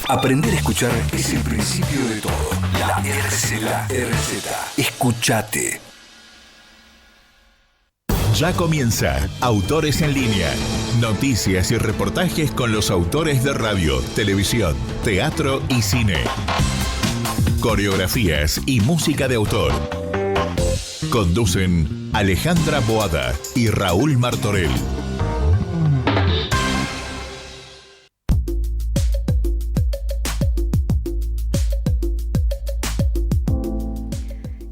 Aprender a escuchar es el principio de todo. La RZ. Escuchate. Ya comienza Autores en Línea. Noticias y reportajes con los autores de radio, televisión, teatro y cine. Coreografías y música de autor. Conducen Alejandra Boada y Raúl Martorell.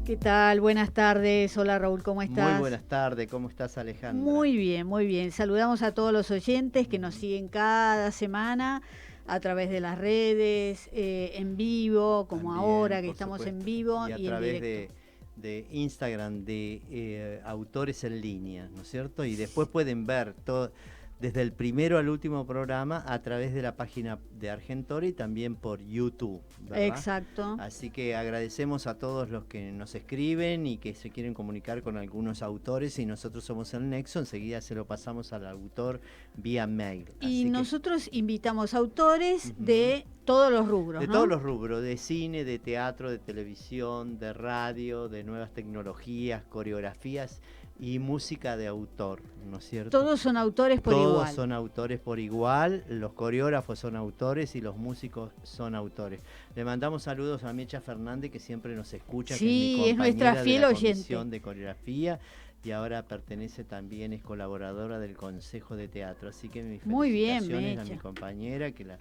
¿Qué tal? Buenas tardes. Hola Raúl, ¿cómo estás? Muy buenas tardes, ¿cómo estás, Alejandra? Muy bien, muy bien. Saludamos a todos los oyentes que nos siguen cada semana a través de las redes, en vivo, como También, ahora que por estamos supuesto, en vivo y a en través directo. de Instagram, de Autores en Línea, ¿no es cierto? Y después pueden ver todo, desde el primero al último programa a través de la página de Argentori y también por YouTube, ¿verdad? Exacto. Así que agradecemos a todos los que nos escriben y que se quieren comunicar con algunos autores, y nosotros somos el nexo, enseguida se lo pasamos al autor vía mail. Y Así que, nosotros invitamos autores de todos los rubros, de ¿no? todos los rubros, de cine, de teatro, de televisión, de radio, de nuevas tecnologías, coreografías y música de autor, ¿no es cierto? Todos son autores por Todos igual. son autores por igual, los coreógrafos son autores y los músicos son autores. Le mandamos saludos a Mecha Fernández, que siempre nos escucha, Sí, que es nuestra compañera fiel de la oyente. Comisión de Coreografía y ahora pertenece también, es colaboradora del Consejo de Teatro. Así que mis Muy bien, felicitaciones a Mecha. mi compañera que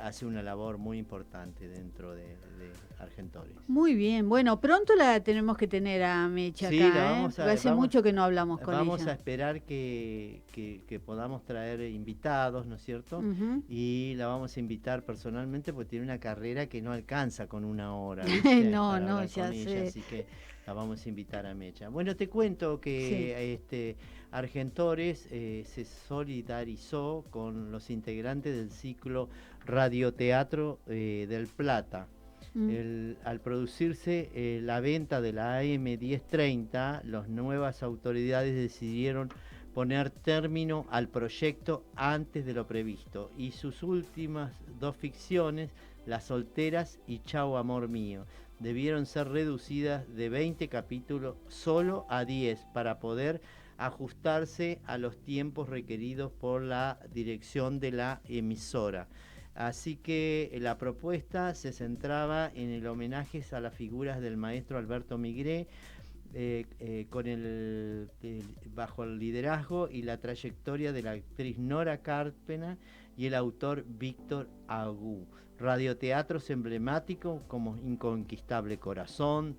hace una labor muy importante dentro de Argentores. Muy bien, bueno, pronto la tenemos que tener a Mecha Sí, acá, la vamos porque hace mucho que no hablamos con Vamos ella. a esperar que podamos traer invitados, ¿no es cierto? Ujú. Y la vamos a invitar personalmente porque tiene una carrera que no alcanza con una hora, ¿viste? No, Para no, hablar ya con ella, sé. así que la vamos a invitar a Mecha. Bueno, te cuento que Argentores se solidarizó con los integrantes del ciclo Radioteatro del Plata. Al producirse la venta de la AM 1030, las nuevas autoridades decidieron poner término al proyecto antes de lo previsto, y sus últimas dos ficciones, Las Solteras y Chau Amor Mío, debieron ser reducidas de 20 capítulos solo a 10 para poder ajustarse a los tiempos requeridos por la dirección de la emisora. Así que la propuesta se centraba en el homenaje a las figuras del maestro Alberto Migré, bajo el liderazgo y la trayectoria de la actriz Nora Carpena y el autor Víctor Agú. Radioteatros emblemáticos como Inconquistable Corazón,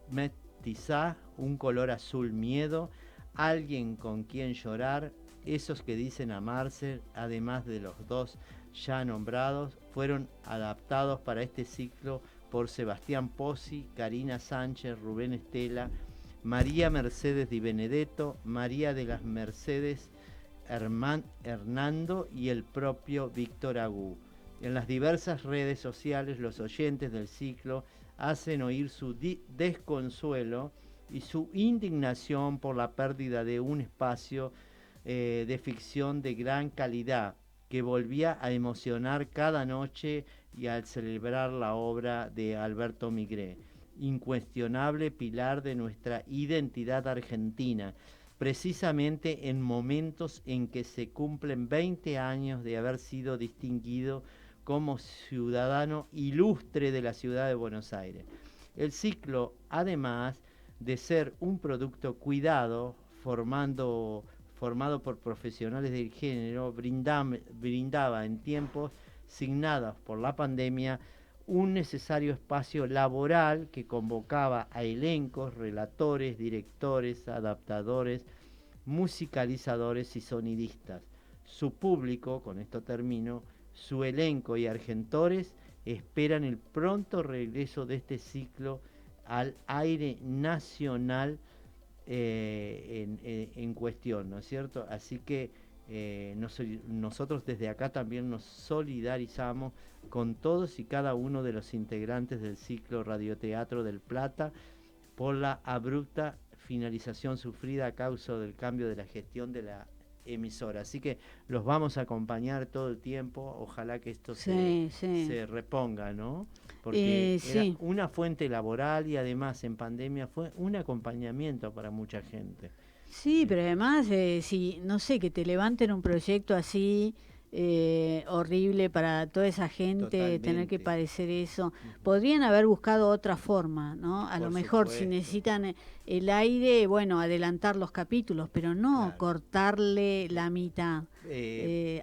Metizá, Un color azul miedo, Alguien con quien llorar, Esos que dicen amarse, además de los dos ya nombrados, fueron adaptados para este ciclo por Sebastián Pozzi, Karina Sánchez, Rubén Estela, María Mercedes Di Benedetto, María de las Mercedes Hernando y el propio Víctor Agú. En las diversas redes sociales, los oyentes del ciclo hacen oír su desconsuelo y su indignación por la pérdida de un espacio de ficción de gran calidad que volvía a emocionar cada noche y al celebrar la obra de Alberto Migré, incuestionable pilar de nuestra identidad argentina, precisamente en momentos en que se cumplen 20 años de haber sido distinguido como ciudadano ilustre de la ciudad de Buenos Aires. El ciclo, además de ser un producto cuidado, formado por profesionales del género, brindaba en tiempos signados por la pandemia un necesario espacio laboral que convocaba a elencos, relatores, directores, adaptadores, musicalizadores y sonidistas. Su público, con esto termino, su elenco y Argentores esperan el pronto regreso de este ciclo al aire nacional en cuestión, ¿no es cierto? Así que nosotros desde acá también nos solidarizamos con todos y cada uno de los integrantes del ciclo Radioteatro del Plata por la abrupta finalización sufrida a causa del cambio de la gestión de la emisora. Así que los vamos a acompañar todo el tiempo. Ojalá que esto Sí. se reponga, ¿no? Porque era Sí. una fuente laboral y además en pandemia fue un acompañamiento para mucha gente. Sí, pero además, si, no sé, que te levanten un proyecto así horrible para toda esa gente, tener que Totalmente. padecer eso, Ujú. podrían haber buscado otra forma, ¿no? A lo Por mejor si supuesto. necesitan el aire, bueno, adelantar los capítulos, pero no Claro. cortarle la mitad.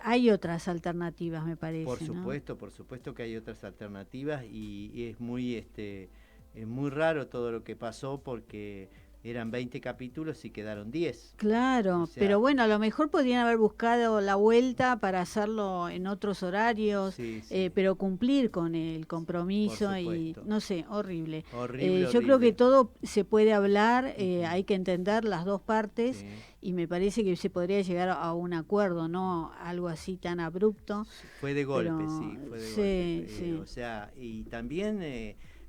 Hay otras alternativas, me parece, ¿no? Por supuesto que hay otras alternativas y es muy raro todo lo que pasó porque eran 20 capítulos y quedaron 10. Claro, O sea, pero bueno, a lo mejor podrían haber buscado la vuelta para hacerlo en otros horarios, sí, sí, pero cumplir con el por compromiso y supuesto. no sé, horrible. Horrible, Yo creo que horrible. todo se puede hablar, Ujú. hay que entender las dos partes Sí. y me parece que se podría llegar a un acuerdo, no algo así tan abrupto. Fue de golpe, Pero sí, fue de sí, golpe. sí. O sea, y también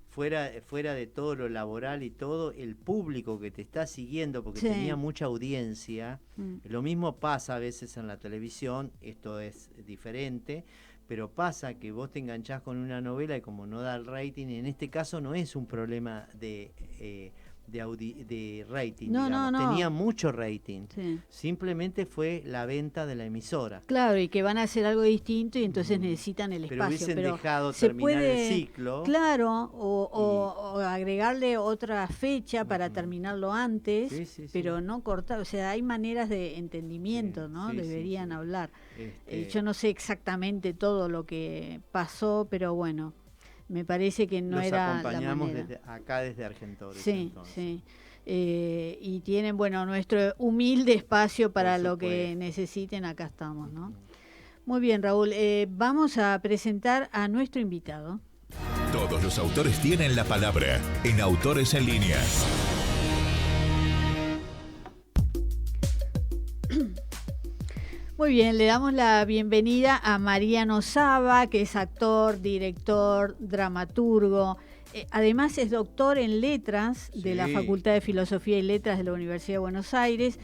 fuera de todo lo laboral y todo, el público que te está siguiendo, porque Sí. tenía mucha audiencia, Mm. lo mismo pasa a veces en la televisión, esto es diferente, pero pasa que vos te enganchás con una novela y como no da el rating, en este caso no es un problema de rating, No, digamos. no. Tenía mucho rating, Sí. simplemente fue la venta de la emisora. Claro, y que van a hacer algo distinto y entonces Mm. necesitan el Pero espacio. hubiesen Pero dejado se terminar el puede, ciclo. claro, o agregarle otra fecha para Ujú. terminarlo antes, Sí, sí, sí. pero no cortar. O sea, hay maneras de entendimiento, Sí, ¿no? sí, sí, Deberían sí. hablar. Este, Yo no sé exactamente todo lo que pasó, pero bueno, me parece que no los era la acompañamos manera. desde Argentores. Sí, Entonces. sí. Y tienen, bueno, nuestro humilde espacio para Por lo que supuesto. necesiten, acá estamos, ¿no? Ujú. Muy bien, Raúl. Vamos a presentar a nuestro invitado. Todos los autores tienen la palabra en Autores en Línea. Muy bien, le damos la bienvenida a Mariano Saba, que es actor, director, dramaturgo. Además es doctor en letras de la Sí. Facultad de Filosofía y Letras de la Universidad de Buenos Aires.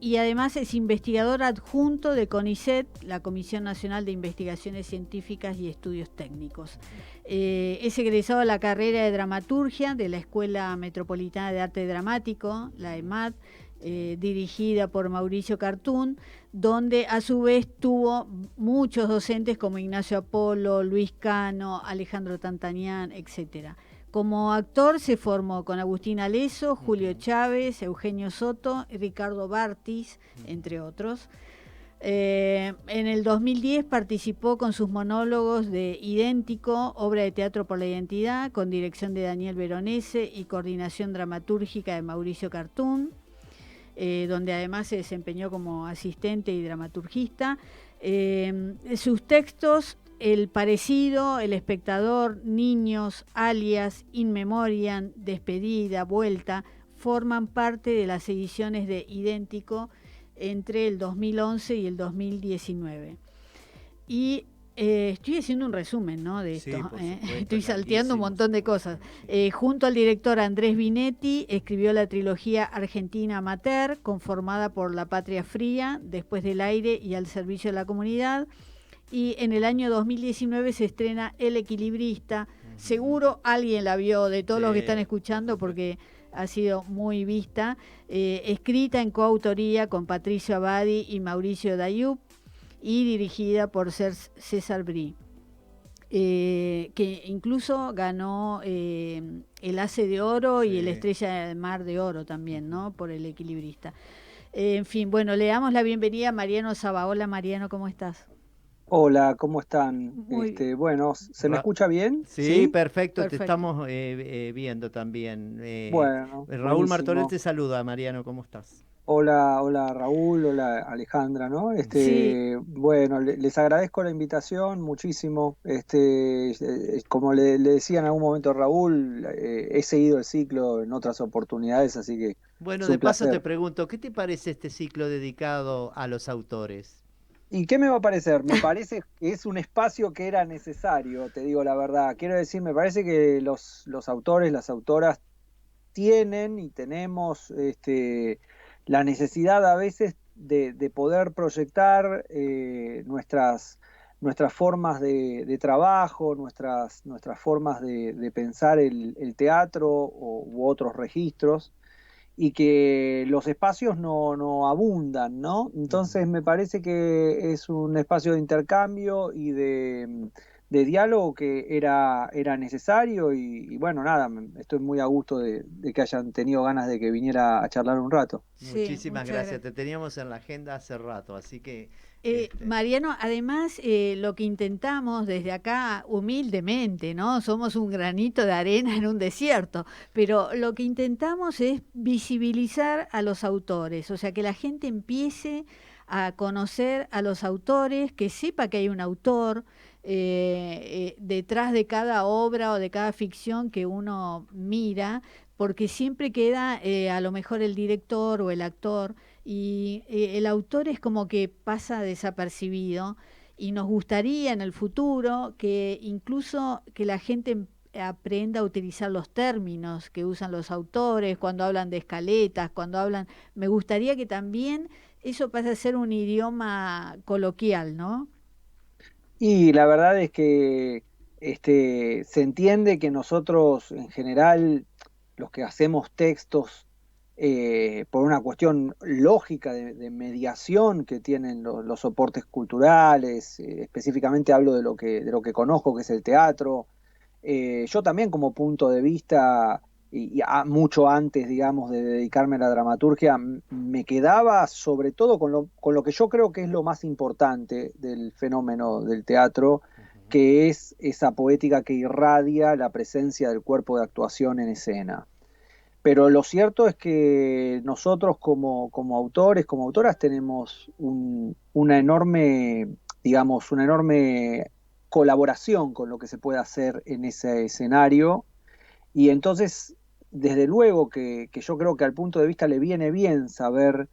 Y además es investigador adjunto de CONICET, la Comisión Nacional de Investigaciones Científicas y Estudios Técnicos. Es egresado de la carrera de dramaturgia de la Escuela Metropolitana de Arte Dramático, la EMAD, dirigida por Mauricio Cartún, donde a su vez tuvo muchos docentes como Ignacio Apolo, Luis Cano, Alejandro Tantanián, etcétera. Como actor se formó con Agustín Aleso, Julio Chávez, Eugenio Soto y Ricardo Bartis, entre otros. En el 2010 participó con sus monólogos de Idéntico, obra de teatro por la identidad, con dirección de Daniel Veronese y coordinación dramatúrgica de Mauricio Cartún, donde además se desempeñó como asistente y dramaturgista. Sus textos: El Parecido, El Espectador, Niños, Alias, In Memoriam, Despedida, Vuelta, forman parte de las ediciones de Idéntico entre el 2011 y el 2019. Y estoy haciendo un resumen, ¿no?, de Sí, esto. por supuesto, Estoy salteando un larguísimo, montón de cosas. Junto al director Andrés Binetti, escribió la trilogía Argentina Amateur, conformada por La Patria Fría, Después del Aire y Al Servicio de la Comunidad. Y en el año 2019 se estrena El Equilibrista. Seguro alguien la vio, de todos los que están escuchando, porque ha sido muy vista. Escrita en coautoría con Patricio Abadi y Mauricio Dayub y dirigida por César Brie, que incluso ganó el Ace de Oro y el Estrella del Mar de Oro también, ¿no?, por El Equilibrista. En fin, bueno, le damos la bienvenida a Mariano Saba. Hola, Mariano, ¿cómo estás? Hola, ¿cómo están? Muy Bueno, ¿se me escucha bien? Sí, perfecto, te Perfecto. estamos viendo también. Bueno, Raúl Martorell buenísimo. te saluda, Mariano, ¿cómo estás? Hola Raúl, hola Alejandra, ¿no? Sí. Bueno, les agradezco la invitación muchísimo. Como le decía en algún momento a Raúl, he seguido el ciclo en otras oportunidades, así que Bueno, es de un paso te placer. pregunto, ¿qué te parece este ciclo dedicado a los autores? ¿Y qué me va a parecer? Me parece que es un espacio que era necesario, te digo la verdad. Quiero decir, me parece que los autores, las autoras tienen y tenemos la necesidad a veces de poder proyectar nuestras formas de trabajo, nuestras formas de pensar el teatro u otros registros, y que los espacios no abundan, ¿no? Entonces me parece que es un espacio de intercambio y de diálogo que era necesario y bueno, nada, estoy muy a gusto de que hayan tenido ganas de que viniera a charlar un rato. Sí, Muchísimas muchas gracias. gracias. Te teníamos en la agenda hace rato, así que Mariano, además lo que intentamos desde acá humildemente, ¿no? Somos un granito de arena en un desierto, pero lo que intentamos es visibilizar a los autores, o sea, que la gente empiece a conocer a los autores, que sepa que hay un autor detrás de cada obra o de cada ficción que uno mira, porque siempre queda a lo mejor el director o el actor y el autor es como que pasa desapercibido y nos gustaría en el futuro que incluso que la gente aprenda a utilizar los términos que usan los autores cuando hablan de escaletas, cuando hablan, me gustaría que también eso pase a ser un idioma coloquial, ¿no? Y la verdad es que se entiende que nosotros en general, los que hacemos textos, por una cuestión lógica de mediación que tienen los soportes culturales, específicamente hablo de lo que conozco, que es el teatro. Yo también como punto de vista, mucho antes, digamos, de dedicarme a la dramaturgia, me quedaba sobre todo con lo que yo creo que es lo más importante del fenómeno del teatro, que es esa poética que irradia la presencia del cuerpo de actuación en escena. Pero lo cierto es que nosotros como autores, como autoras, tenemos una enorme, digamos, una enorme colaboración con lo que se puede hacer en ese escenario. Y entonces, desde luego que yo creo que al punto de vista le viene bien saber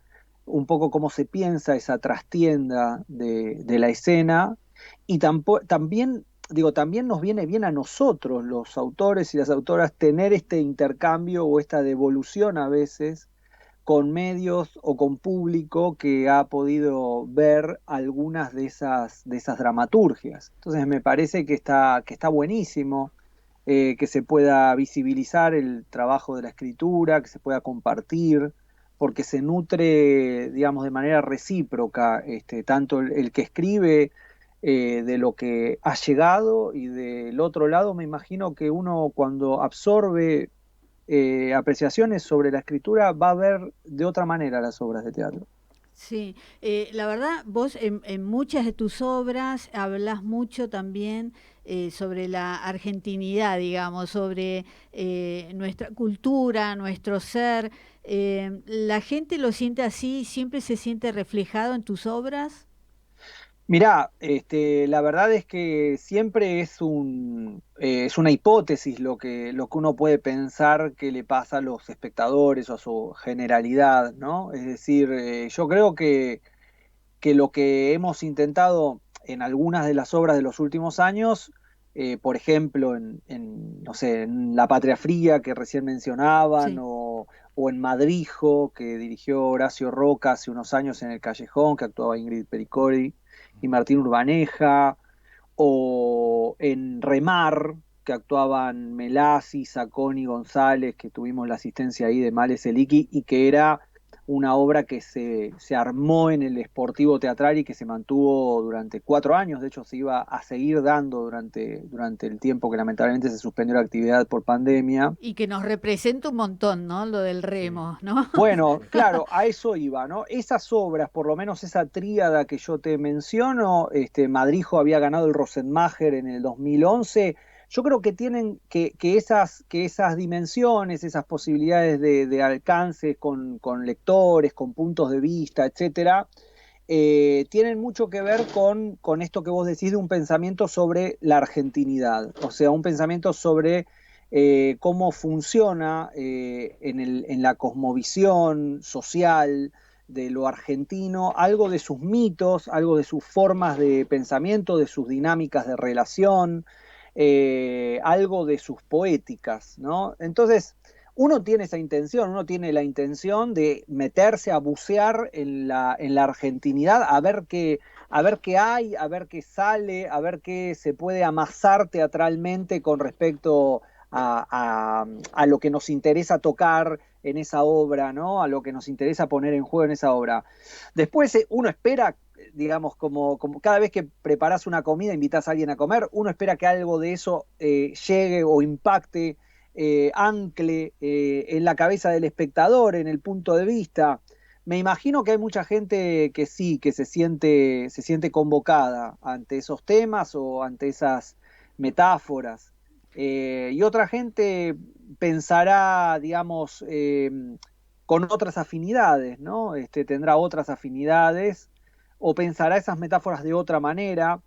un poco cómo se piensa esa trastienda de la escena y también, digo, también nos viene bien a nosotros, los autores y las autoras, tener este intercambio o esta devolución a veces con medios o con público que ha podido ver algunas de esas dramaturgias. Entonces me parece que está buenísimo que se pueda visibilizar el trabajo de la escritura, que se pueda compartir, porque se nutre, digamos, de manera recíproca, tanto el que escribe de lo que ha llegado y del otro lado me imagino que uno cuando absorbe apreciaciones sobre la escritura va a ver de otra manera las obras de teatro. Sí, la verdad, vos en muchas de tus obras hablas mucho también sobre la argentinidad, digamos, sobre nuestra cultura, nuestro ser. ¿La gente lo siente así? ¿Siempre se siente reflejado en tus obras? Mirá, la verdad es que siempre es una hipótesis lo que uno puede pensar que le pasa a los espectadores o a su generalidad, ¿no? Es decir, yo creo que lo que hemos intentado en algunas de las obras de los últimos años, por ejemplo, no sé, en La Patria Fría que recién mencionaban, Sí. o en Madrijo, que dirigió Horacio Roca hace unos años en El Callejón, que actuaba Ingrid Pericori y Martín Urbaneja, o en Remar, que actuaban Melasi, Saconi, González, que tuvimos la asistencia ahí de Male Seliki, y que era una obra que se armó en el Sportivo Teatral y que se mantuvo durante 4 años. De hecho se iba a seguir dando durante el tiempo que lamentablemente se suspendió la actividad por pandemia. Y que nos representa un montón, ¿no? Lo del sí. remo, ¿no? Bueno, claro, a eso iba, ¿no? Esas obras, por lo menos esa tríada que yo te menciono, Madrijo había ganado el Rosenmacher en el 2011. Yo creo que tienen que esas dimensiones, esas posibilidades de alcance con lectores, con puntos de vista, etcétera, tienen mucho que ver con esto que vos decís de un pensamiento sobre la argentinidad, o sea, un pensamiento sobre cómo funciona en la cosmovisión social de lo argentino, algo de sus mitos, algo de sus formas de pensamiento, de sus dinámicas de relación, algo de sus poéticas, ¿no? Entonces, uno tiene esa intención, uno tiene la intención de meterse a bucear en la argentinidad, a ver qué hay, a ver qué sale, a ver qué se puede amasar teatralmente con respecto a lo que nos interesa tocar en esa obra, ¿no? A lo que nos interesa poner en juego en esa obra. Después uno espera, digamos, como cada vez que preparas una comida, invitas a alguien a comer, uno espera que algo de eso llegue o impacte, ancle en la cabeza del espectador, en el punto de vista. Me imagino que hay mucha gente que sí, que se siente convocada ante esos temas o ante esas metáforas. Y otra gente pensará, digamos, con otras afinidades, ¿no? Tendrá otras afinidades o pensará esas metáforas de otra manera.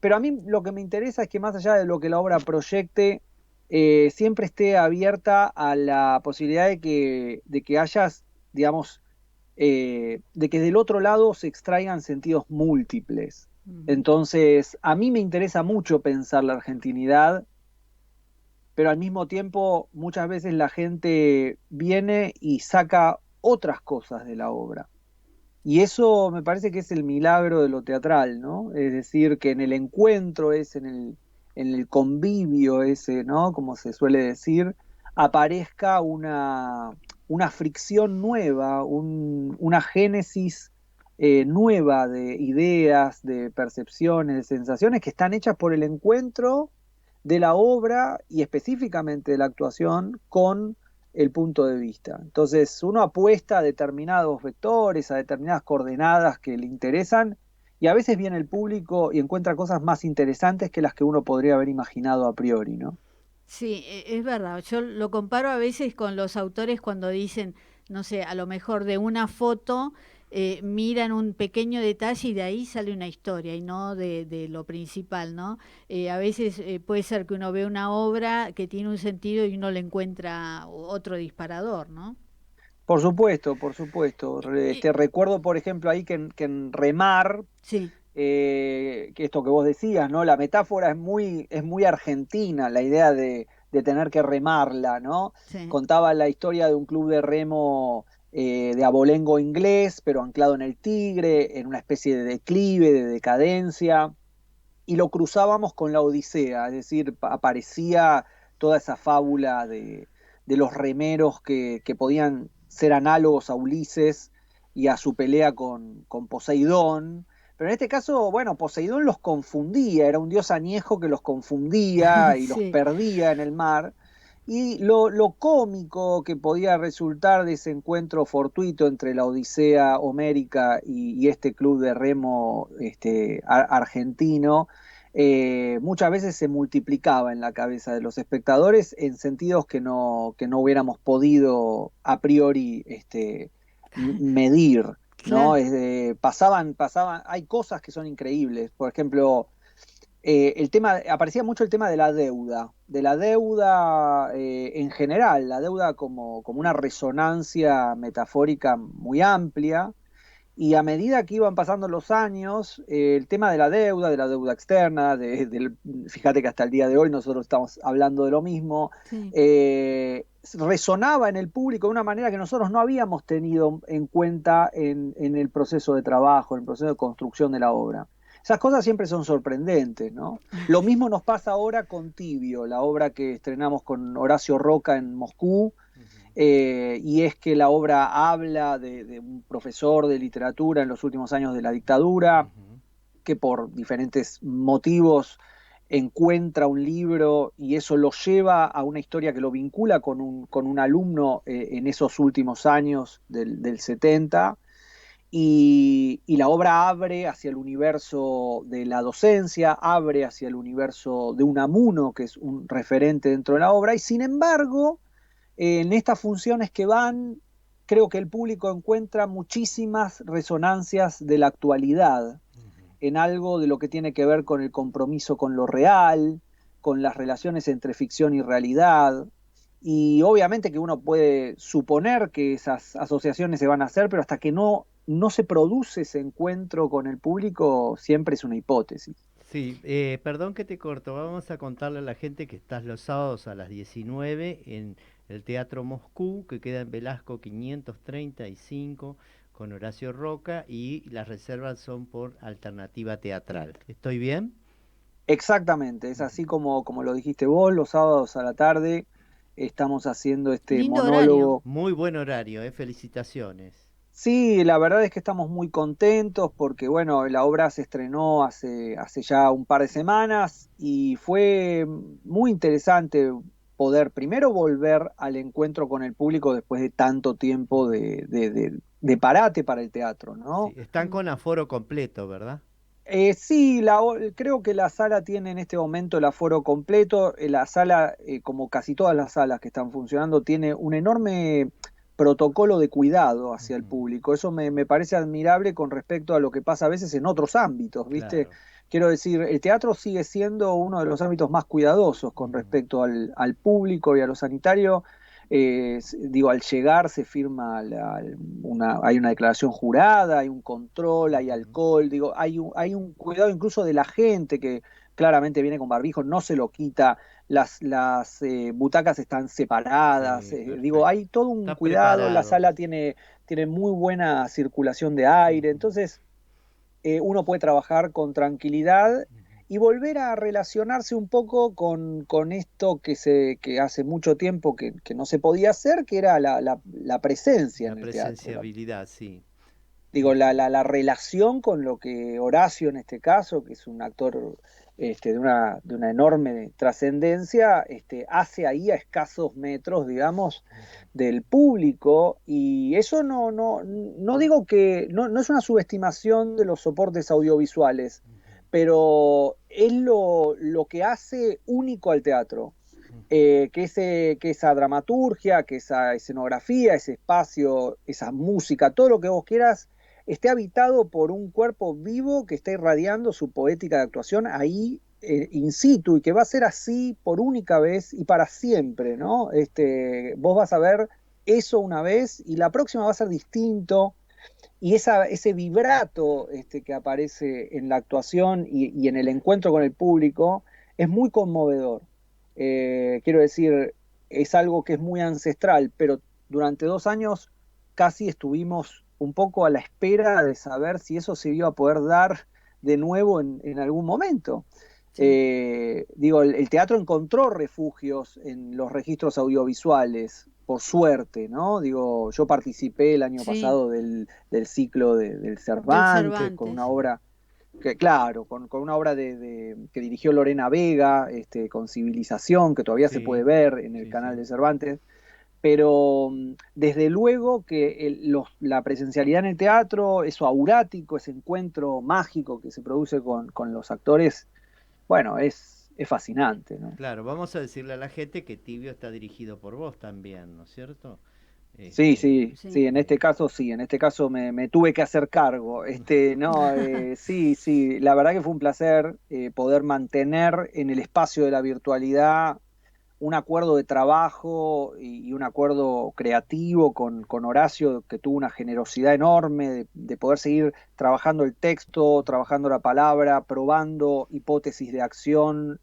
Pero a mí lo que me interesa es que más allá de lo que la obra proyecte, siempre esté abierta a la posibilidad de que hayas, digamos, de que del otro lado se extraigan sentidos múltiples. Entonces, a mí me interesa mucho pensar la argentinidad, pero al mismo tiempo muchas veces la gente viene y saca otras cosas de la obra. Y eso me parece que es el milagro de lo teatral, ¿no? Es decir, que en el encuentro en el convivio ese, ¿no? Como se suele decir, aparezca una fricción nueva, una génesis nueva de ideas, de percepciones, de sensaciones que están hechas por el encuentro de la obra y específicamente de la actuación con el punto de vista. Entonces uno apuesta a determinados vectores, a determinadas coordenadas que le interesan, y a veces viene el público y encuentra cosas más interesantes que las que uno podría haber imaginado a priori, ¿no? Sí, es verdad. Yo lo comparo a veces con los autores cuando dicen, no sé, a lo mejor de una foto miran un pequeño detalle y de ahí sale una historia y no de lo principal, ¿no? A veces puede ser que uno ve una obra que tiene un sentido y uno le encuentra otro disparador, ¿no? Por supuesto, por supuesto. Recuerdo, por ejemplo, ahí que en Remar, Sí, que esto que vos decías, ¿no? La metáfora es muy argentina, la idea de tener que remarla, ¿no? sí. Contaba la historia de un club de remo de abolengo inglés, pero anclado en el Tigre, en una especie de declive, de decadencia, y lo cruzábamos con la Odisea, es decir, aparecía toda esa fábula de los remeros que podían ser análogos a Ulises y a su pelea con Poseidón. Pero en este caso, bueno, Poseidón los confundía, era un dios añejo que los confundía y los Sí, perdía en el mar. Y lo cómico que podía resultar de ese encuentro fortuito entre la Odisea homérica y este club de remo argentino, muchas veces se multiplicaba en la cabeza de los espectadores en sentidos que no hubiéramos podido a priori medir, ¿no? claro. Pasaban, hay cosas que son increíbles. Por ejemplo, aparecía mucho el tema de la deuda en general, la deuda como una resonancia metafórica muy amplia, y a medida que iban pasando los años, el tema de la deuda externa, fíjate que hasta el día de hoy nosotros estamos hablando de lo mismo, Sí. resonaba en el público de una manera que nosotros no habíamos tenido en cuenta en el proceso de trabajo, en el proceso de construcción de la obra. Esas cosas siempre son sorprendentes, ¿no? Lo mismo nos pasa ahora con Tibio, la obra que estrenamos con Horacio Roca en Moscú, y es que la obra habla de un profesor de literatura en los últimos años de la dictadura, que por diferentes motivos encuentra un libro y eso lo lleva a una historia que lo vincula con un alumno en esos últimos años del 70, y la obra abre hacia el universo de la docencia, abre hacia el universo de Unamuno, que es un referente dentro de la obra, y sin embargo, en estas funciones que van, creo que el público encuentra muchísimas resonancias de la actualidad, en algo de lo que tiene que ver con el compromiso con lo real, con las relaciones entre ficción y realidad. Y obviamente que uno puede suponer que esas asociaciones se van a hacer, pero hasta que no se produce ese encuentro con el público, siempre es una hipótesis. Sí, perdón que te corto. Vamos a contarle a la gente que estás los sábados a las 19 en el Teatro Moscú, que queda en Velasco 535, con Horacio Roca, y las reservas son por Alternativa Teatral. ¿Estoy bien? Exactamente, es así como lo dijiste vos, los sábados a la tarde estamos haciendo este Lindo horario. monólogo. Muy buen horario, felicitaciones. Sí, la verdad es que estamos muy contentos porque, bueno, la obra se estrenó hace ya un par de semanas y fue muy interesante poder primero volver al encuentro con el público después de tanto tiempo de parate para el teatro, Sí, ¿no? están con aforo completo, ¿verdad? Sí, creo que la sala tiene en este momento el aforo completo. La sala, como casi todas las salas que están funcionando, tiene un enorme protocolo de cuidado hacia el Ujú. público. Eso me parece admirable con respecto a lo que pasa a veces en otros ámbitos, ¿viste? Claro. Quiero decir, el teatro sigue siendo uno de los ámbitos más cuidadosos con Ujú. respecto al público y a lo sanitario. Digo, al llegar se firma hay una declaración jurada, hay un control, hay Ujú. alcohol, digo, hay un cuidado incluso de la gente que claramente viene con barbijo, no se lo quita, las butacas están separadas, Sí, digo, perfecto. hay todo un Está cuidado, la preparado. sala tiene muy buena circulación de aire, Ujú. entonces uno puede trabajar con tranquilidad Ujú. y volver a relacionarse un poco con esto que hace mucho tiempo que no se podía hacer, que era la presencia La en el teatro. presenciabilidad, sí. Digo, la relación con lo que Horacio en este caso, que es un actor de una enorme trascendencia, hace ahí a escasos metros, digamos, Ujú. del público, y eso no digo que, no es una subestimación de los soportes audiovisuales, Ujú. pero es lo que hace único al teatro. Ujú. Que esa dramaturgia, que esa escenografía, ese espacio, esa música, todo lo que vos quieras, esté habitado por un cuerpo vivo que está irradiando su poética de actuación ahí in situ y que va a ser así por única vez y para siempre, ¿no? Vos vas a ver eso una vez y la próxima va a ser distinto y ese vibrato que aparece en la actuación y en el encuentro con el público es muy conmovedor. Quiero decir, es algo que es muy ancestral, pero durante 2 años casi estuvimos un poco a la espera de saber si eso se iba a poder dar de nuevo en algún momento. Sí. Digo, el teatro encontró refugios en los registros audiovisuales, por suerte, ¿no? Digo, yo participé el año Sí, pasado del ciclo del del Cervantes, con una Cervantes. obra que, claro, con una obra que dirigió Lorena Vega, con Civilización, que todavía se puede Sí, ver en el sí, canal sí. de Cervantes, pero desde luego que la presencialidad en el teatro, eso aurático, ese encuentro mágico que se produce con los actores, bueno, es fascinante, ¿no? Claro, vamos a decirle a la gente que Tibio está dirigido por vos también, ¿no es cierto? Sí, Este, Sí. sí, en este caso me tuve que hacer cargo. No, sí, sí, la verdad que fue un placer poder mantener en el espacio de la virtualidad un acuerdo de trabajo y un acuerdo creativo con Horacio, que tuvo una generosidad enorme de poder seguir trabajando el texto, trabajando la palabra, probando hipótesis de acción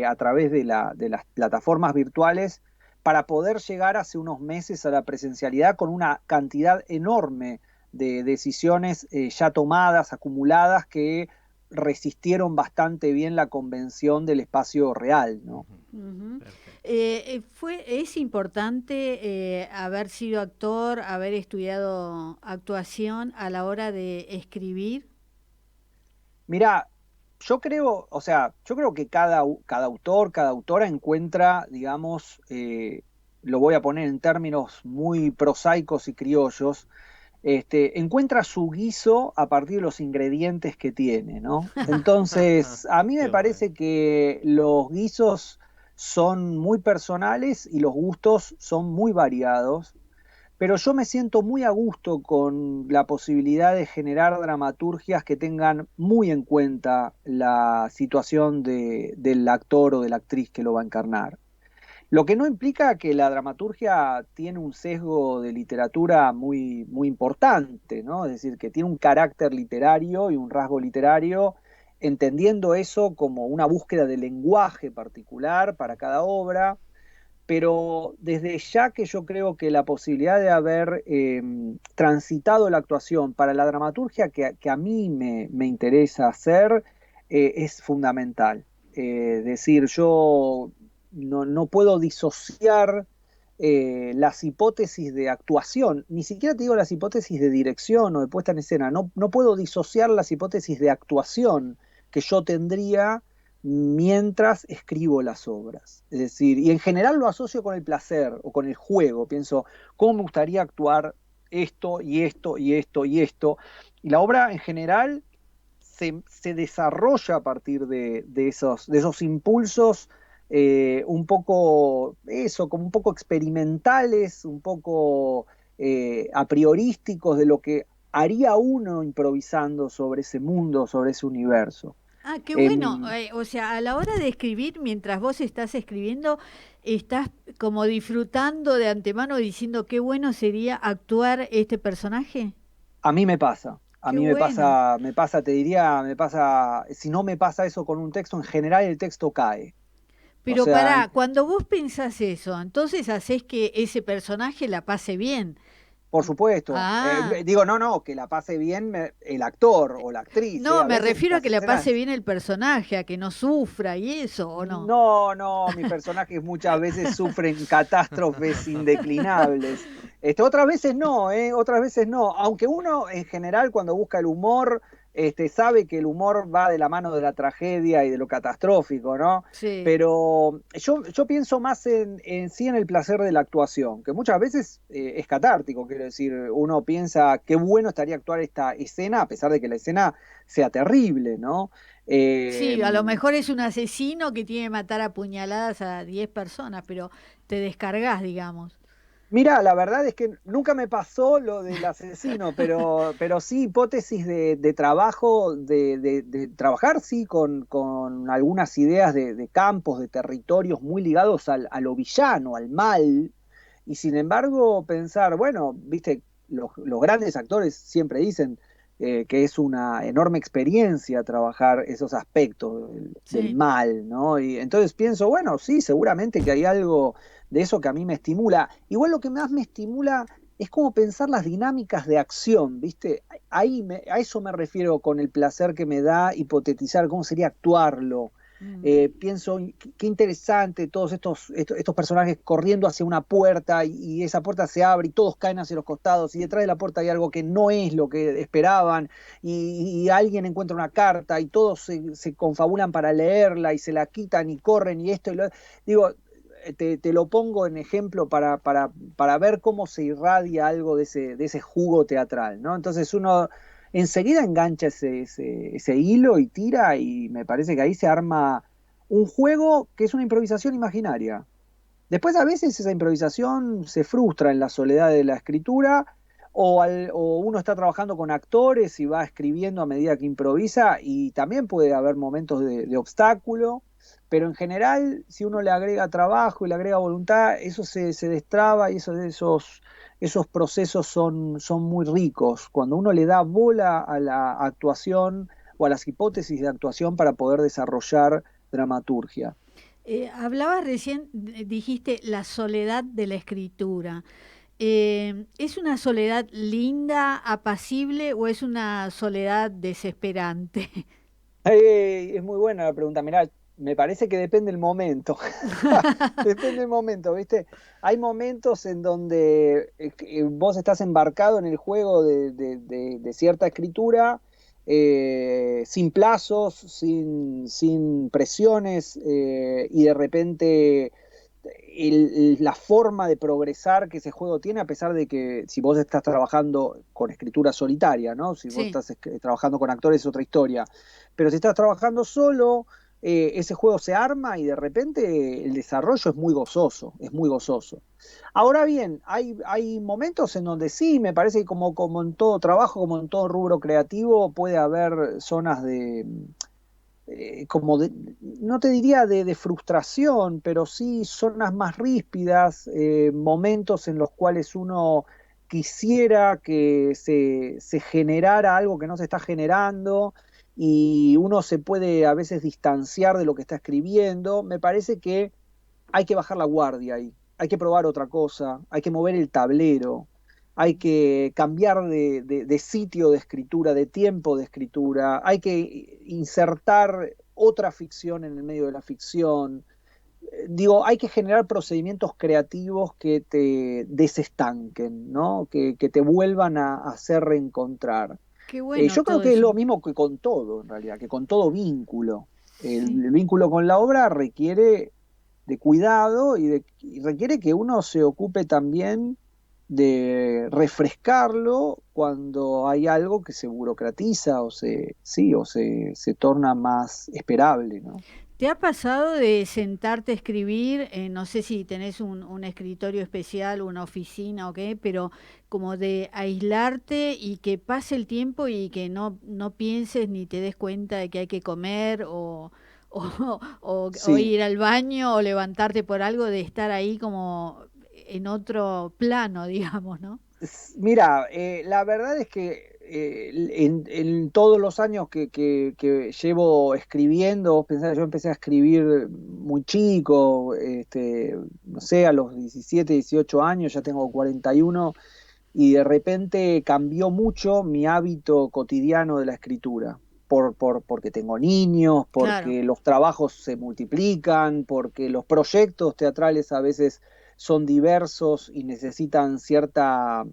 a través de las plataformas virtuales para poder llegar hace unos meses a la presencialidad con una cantidad enorme de decisiones ya tomadas, acumuladas, que resistieron bastante bien la convención del espacio real, ¿no? ujú, Ujú. perfecto. Es importante haber sido actor, haber estudiado actuación a la hora de escribir. Mira, yo creo que cada autor, cada autora encuentra, digamos, lo voy a poner en términos muy prosaicos y criollos, encuentra su guiso a partir de los ingredientes que tiene, ¿no? Entonces, a mí me Qué bueno. parece que los guisos son muy personales y los gustos son muy variados, pero yo me siento muy a gusto con la posibilidad de generar dramaturgias que tengan muy en cuenta la situación del actor o de la actriz que lo va a encarnar. Lo que no implica que la dramaturgia tiene un sesgo de literatura muy importante, ¿no? Es decir, que tiene un carácter literario y un rasgo literario, entendiendo eso como una búsqueda de lenguaje particular para cada obra, pero desde ya que yo creo que la posibilidad de haber transitado la actuación para la dramaturgia que a mí me interesa hacer es fundamental. Decir, yo no puedo disociar las hipótesis de actuación, ni siquiera te digo las hipótesis de dirección o de puesta en escena, no puedo disociar las hipótesis de actuación que yo tendría mientras escribo las obras. Es decir, y en general lo asocio con el placer o con el juego. Pienso, ¿cómo me gustaría actuar esto y esto y esto y esto? Y la obra en general se desarrolla a partir de esos impulsos un poco, eso, como un poco experimentales, un poco a priorísticos de lo que haría uno improvisando sobre ese mundo, sobre ese universo. Ah, qué bueno. Em, O sea, a la hora de escribir, mientras vos estás escribiendo, estás como disfrutando de antemano diciendo qué bueno sería actuar este personaje. A mí me pasa, a Qué mí bueno. me pasa, te diría, me pasa, si no me pasa eso con un texto, en general el texto cae. O Pero sea, pará, cuando vos pensás eso, entonces hacés que ese personaje la pase bien. por supuesto, Ah, digo, no, que la pase bien el actor o la actriz, no, a me veces refiero a las que la pase escenas. bien el personaje, a que no sufra y eso, ¿o no? No, mis personajes muchas veces sufren catástrofes indeclinables. Otras veces no, otras veces no. Aunque uno en general cuando busca el humor, sabe que el humor va de la mano de la tragedia y de lo catastrófico, ¿no? Sí. Pero yo pienso más en sí en el placer de la actuación, que muchas veces es catártico, quiero decir, uno piensa qué bueno estaría actuar esta escena, a pesar de que la escena sea terrible, ¿no? Eh, Sí, a lo mejor es un asesino que tiene que matar a puñaladas a 10 personas, pero te descargas, digamos. Mira, la verdad es que nunca me pasó lo del asesino, pero sí hipótesis de trabajo, de trabajar, sí, con algunas ideas de campos, de territorios muy ligados a lo villano, al mal, y sin embargo pensar, bueno, viste, los grandes actores siempre dicen que es una enorme experiencia trabajar esos aspectos del Sí. mal, ¿no? Y entonces pienso, bueno, sí, seguramente que hay algo de eso que a mí me estimula. Igual lo que más me estimula es como pensar las dinámicas de acción, ¿viste? A eso me refiero con el placer que me da hipotetizar cómo sería actuarlo. Mm. Pienso, qué interesante todos estos personajes corriendo hacia una puerta y esa puerta se abre y todos caen hacia los costados y detrás de la puerta hay algo que no es lo que esperaban y alguien encuentra una carta y todos se confabulan para leerla y se la quitan y corren y esto y lo... Digo, te lo pongo en ejemplo para ver cómo se irradia algo de ese jugo teatral, ¿no? Entonces uno enseguida engancha ese hilo y tira y me parece que ahí se arma un juego que es una improvisación imaginaria. Después a veces esa improvisación se frustra en la soledad de la escritura o uno está trabajando con actores y va escribiendo a medida que improvisa y también puede haber momentos de obstáculo, pero en general si uno le agrega trabajo y le agrega voluntad, eso se destraba y esos procesos son muy ricos. Cuando uno le da bola a la actuación o a las hipótesis de actuación para poder desarrollar dramaturgia. Hablabas recién, dijiste la soledad de la escritura. ¿Es una soledad linda, apacible o es una soledad desesperante? Es muy buena la pregunta. Mirá, me parece que depende del momento. Depende del momento, ¿viste? Hay momentos en donde vos estás embarcado en el juego de cierta escritura, sin plazos, sin presiones, y de repente la forma de progresar que ese juego tiene, a pesar de que si vos estás trabajando con escritura solitaria, ¿no? Si vos Sí. estás trabajando con actores es otra historia. Pero si estás trabajando solo, ese juego se arma y de repente el desarrollo es muy gozoso, es muy gozoso. Ahora bien, hay momentos en donde sí, me parece que como en todo trabajo, como en todo rubro creativo, puede haber zonas no te diría de frustración, pero sí zonas más ríspidas, momentos en los cuales uno quisiera que se generara algo que no se está generando y uno se puede a veces distanciar de lo que está escribiendo. Me parece que hay que bajar la guardia ahí. hay que probar otra cosa, hay que mover el tablero, hay que cambiar de sitio de escritura, de tiempo de escritura, hay que insertar otra ficción en el medio de la ficción. Digo, hay que generar procedimientos creativos que te desestanquen, ¿no? Que te vuelvan a hacer reencontrar. Qué bueno Yo creo todo que es eso. lo mismo que con todo, en realidad, que con todo vínculo. Sí. El vínculo con la obra requiere de cuidado y requiere que uno se ocupe también de refrescarlo cuando hay algo que se burocratiza o se torna más esperable, ¿no? ¿Te ha pasado de sentarte a escribir? No sé si tenés un escritorio especial, una oficina o qué, pero como de aislarte y que pase el tiempo y que no pienses ni te des cuenta de que hay que comer o Sí, ir al baño o levantarte por algo, de estar ahí como en otro plano, digamos, ¿no? Mira, la verdad es que en todos los años que llevo escribiendo, vos pensás, yo empecé a escribir muy chico, no sé, a los 17, 18 años, ya tengo 41, y de repente cambió mucho mi hábito cotidiano de la escritura. Porque tengo niños, Claro. porque los trabajos se multiplican, porque los proyectos teatrales a veces son diversos y necesitan cierto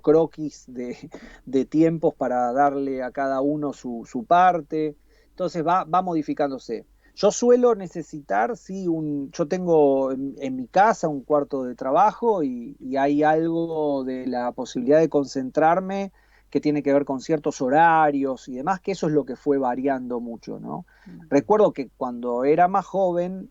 croquis de tiempos para darle a cada uno su parte. Entonces va modificándose. Yo suelo necesitar, sí, yo tengo en mi casa un cuarto de trabajo y hay algo de la posibilidad de concentrarme que tiene que ver con ciertos horarios y demás, que eso es lo que fue variando mucho, ¿no? Mm. Recuerdo que cuando era más joven,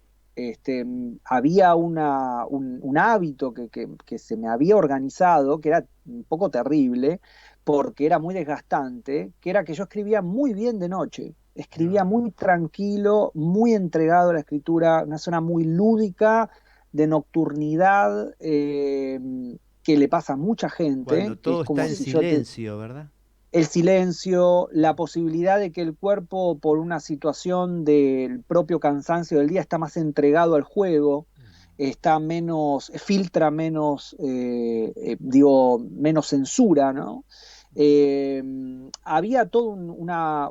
había un hábito que se me había organizado, que era un poco terrible, porque era muy desgastante, que era que yo escribía muy bien de noche, escribía Ah, muy tranquilo, muy entregado a la escritura, una zona muy lúdica, de nocturnidad, que le pasa a mucha cuando gente, que es todo está como en si yo te, silencio, ¿verdad? el silencio, la posibilidad de que el cuerpo, por una situación del propio cansancio del día, está más entregado al juego, está menos, filtra menos, digo, menos censura, ¿no? Eh, Había toda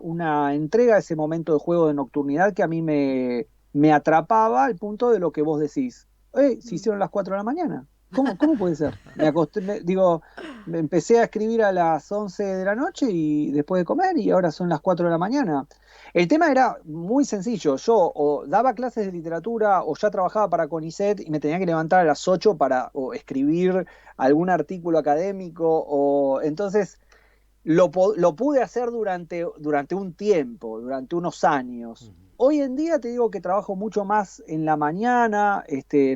una entrega a ese momento de juego de nocturnidad que a mí me atrapaba al punto de lo que vos decís. Se Mm. hicieron las 4 de la mañana. ¿Cómo puede ser? Me acosté, digo, me empecé a escribir a las 11 de la noche y después de comer y ahora son las 4 de la mañana. El tema era muy sencillo. Yo o daba clases de literatura o ya trabajaba para CONICET y me tenía que levantar a las 8 para o escribir algún artículo académico. Entonces lo pude hacer durante un tiempo, durante unos años. Hoy en día te digo que trabajo mucho más en la mañana,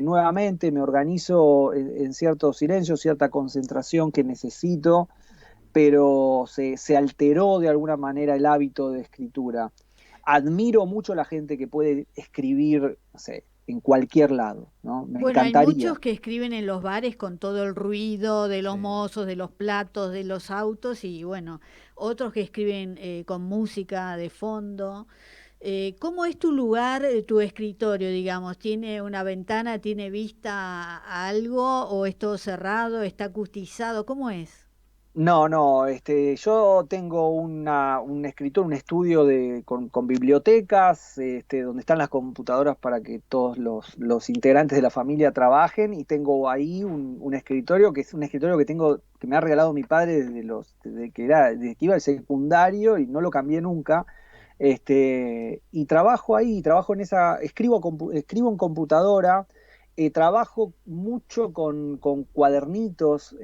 nuevamente me organizo en cierto silencio, cierta concentración que necesito, pero se alteró de alguna manera el hábito de escritura. Admiro mucho la gente que puede escribir, no sé, en cualquier lado, ¿no? Me Bueno, hay encantaría. muchos que escriben en los bares con todo el ruido de los Sí. mozos, de los platos, de los autos y bueno, otros que escriben con música de fondo. ¿Cómo es tu lugar, tu escritorio, digamos? ¿Tiene una ventana, tiene vista a algo o es todo cerrado, está acustizado? ¿Cómo es? No, no, yo tengo un escritor, un estudio con bibliotecas, donde están las computadoras para que todos los integrantes de la familia trabajen, y tengo ahí un escritorio que es un escritorio que me ha regalado mi padre desde que iba al secundario y no lo cambié nunca. Y trabajo ahí, trabajo en escribo en computadora. Trabajo mucho con cuadernitos,